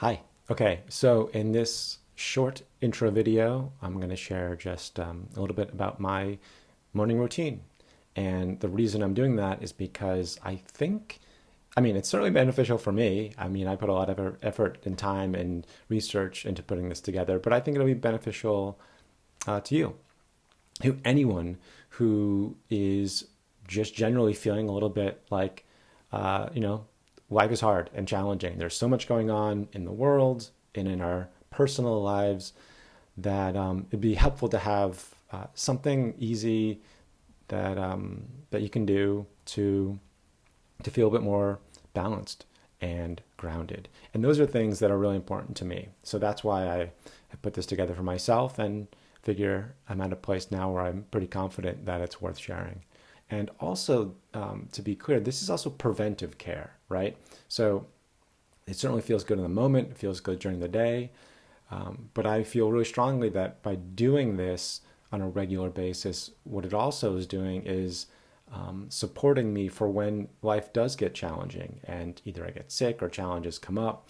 Hi. Okay, so in this short intro video, I'm going to share just a little bit about my morning routine. And the reason I'm doing that is because it's certainly beneficial for me. I put a lot of effort and time and research into putting this together, but I think it'll be beneficial to you, anyone who is just generally feeling a little bit like, you know, life is hard and challenging. There's so much going on in the world and in our personal lives that it'd be helpful to have something easy that you can do to feel a bit more balanced and grounded. And those are things that are really important to me. So that's why I put this together for myself and figure I'm at a place now where I'm pretty confident that it's worth sharing. And also, to be clear, this is also preventive care, right? So it certainly feels good in the moment, it feels good during the day. But I feel really strongly that by doing this on a regular basis, what it also is doing is supporting me for when life does get challenging and either I get sick or challenges come up.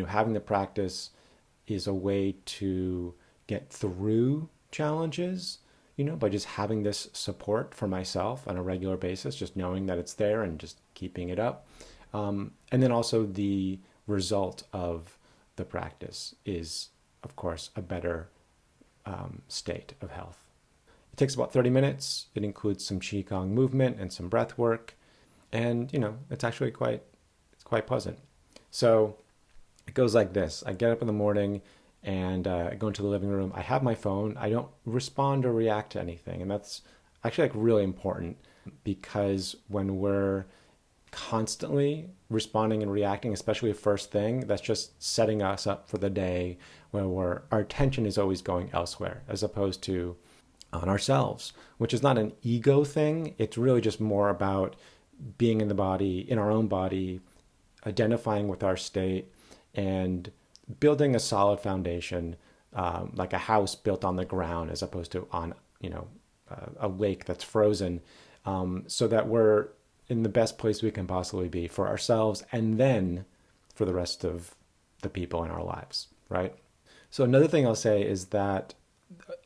Having the practice is a way to get through challenges, by just having this support for myself on a regular basis, just knowing that it's there and just keeping it up. And then also the result of the practice is, of course, a better state of health. It takes about 30 minutes. It includes some Qigong movement and some breath work. And, it's actually quite pleasant. So it goes like this. I get up in the morning and I go into the living room. I have my phone. I don't respond or react to anything. And that's actually really important because when we're constantly responding and reacting, especially first thing, that's just setting us up for the day where our attention is always going elsewhere as opposed to on ourselves, which is not an ego thing. It's really just more about being in the body, in our own body, identifying with our state and building a solid foundation, like a house built on the ground as opposed to on, a lake that's frozen, so that we're in the best place we can possibly be for ourselves and then for the rest of the people in our lives, right? So another thing I'll say is that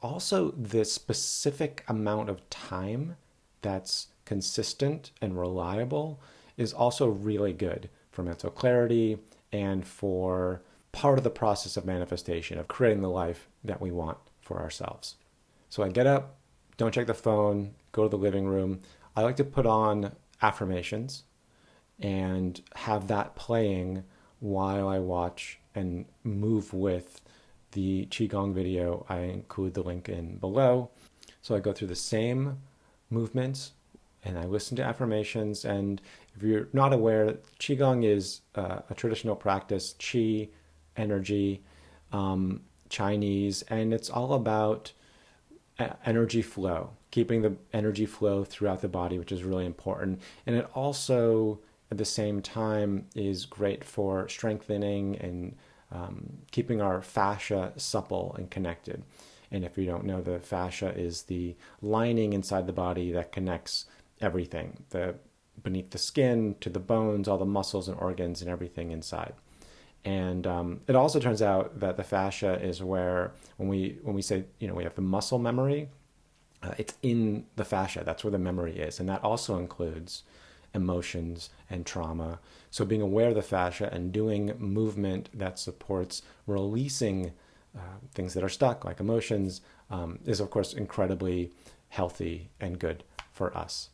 also the specific amount of time that's consistent and reliable is also really good for mental clarity and for part of the process of manifestation, of creating the life that we want for ourselves. So I get up, don't check the phone, go to the living room. I like to put on affirmations and have that playing while I watch and move with the Qigong video. I include the link in below. So I go through the same movements and I listen to affirmations. And if you're not aware, Qigong is a traditional practice, Qi, energy, Chinese, and it's all about energy flow, keeping the energy flow throughout the body, which is really important. And it also, at the same time, is great for strengthening and keeping our fascia supple and connected. And if you don't know, the fascia is the lining inside the body that connects everything, beneath the skin to the bones, all the muscles and organs and everything inside. And it also turns out that the fascia is where, when we say, we have the muscle memory, it's in the fascia. That's where the memory is. And that also includes emotions and trauma. So being aware of the fascia and doing movement that supports releasing things that are stuck, like emotions, is of course incredibly healthy and good for us.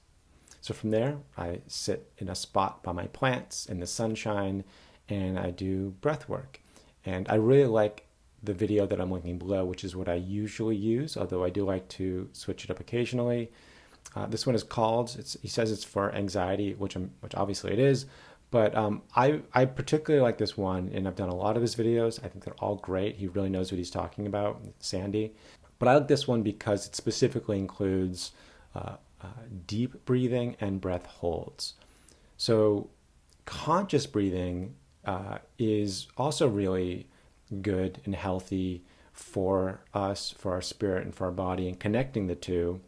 So from there, I sit in a spot by my plants in the sunshine and I do breath work. And I really like the video that I'm linking below, which is what I usually use, although I do like to switch it up occasionally. This one is called, he says it's for anxiety, which obviously it is, but I particularly like this one, and I've done a lot of his videos. I think they're all great. He really knows what he's talking about, Sandy. But I like this one because it specifically includes deep breathing and breath holds. So conscious breathing is also really good and healthy for us, for our spirit and for our body, and connecting the two.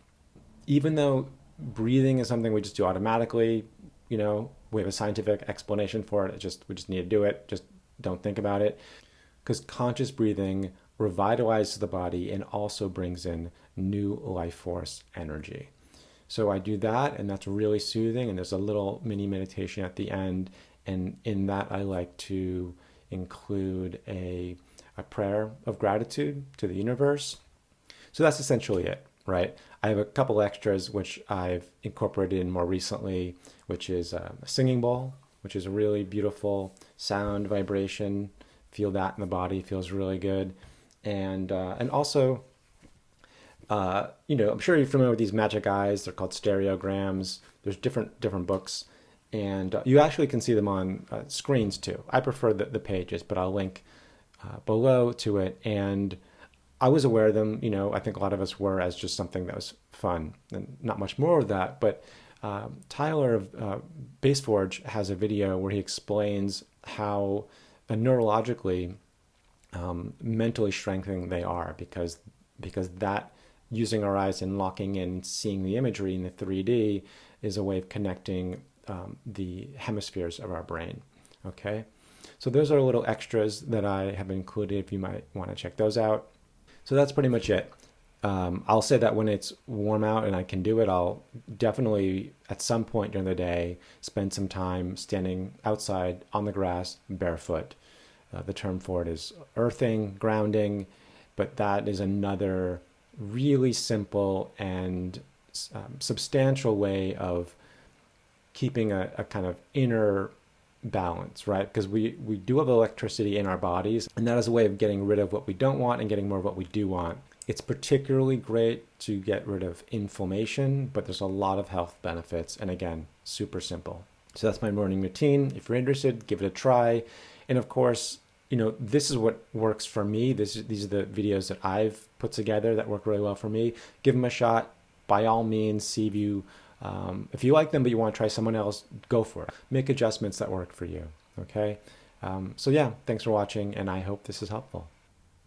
Even though breathing is something we just do automatically, we have a scientific explanation for it. We just need to do it. Just don't think about it. because conscious breathing revitalizes the body and also brings in new life force energy. So I do that, and that's really soothing. And there's a little mini meditation at the end. And in that, I like to include a prayer of gratitude to the universe. So that's essentially it, right? I have a couple extras which I've incorporated in more recently, which is a singing bowl, which is a really beautiful sound vibration. Feel that in the body, feels really good. And also, I'm sure you're familiar with these magic eyes. They're called stereograms. There's different books, and you actually can see them on screens too. I prefer the pages, but I'll link below to it. And I was aware of them. I think a lot of us were, as just something that was fun, and not much more of that. But Tyler of Baseforge has a video where he explains how neurologically, mentally strengthening they are, because that using our eyes and locking in, seeing the imagery in the 3D is a way of connecting the hemispheres of our brain. Okay, so those are little extras that I have included if you might want to check those out. So that's pretty much it. I'll say that when it's warm out and I can do it, I'll definitely at some point during the day spend some time standing outside on the grass barefoot. The term for it is earthing, grounding, but that is another really simple and substantial way of keeping a kind of inner balance, right? Because we do have electricity in our bodies, and that is a way of getting rid of what we don't want and getting more of what we do want. It's particularly great to get rid of inflammation, but there's a lot of health benefits, and again, super simple. So that's my morning routine. If you're interested, give it a try. And of course, this is what works for me. These are the videos that I've put together that work really well for me. Give them a shot. By all means, see if you like them, but you want to try someone else, go for it. Make adjustments that work for you. Okay. So yeah, thanks for watching, and I hope this is helpful.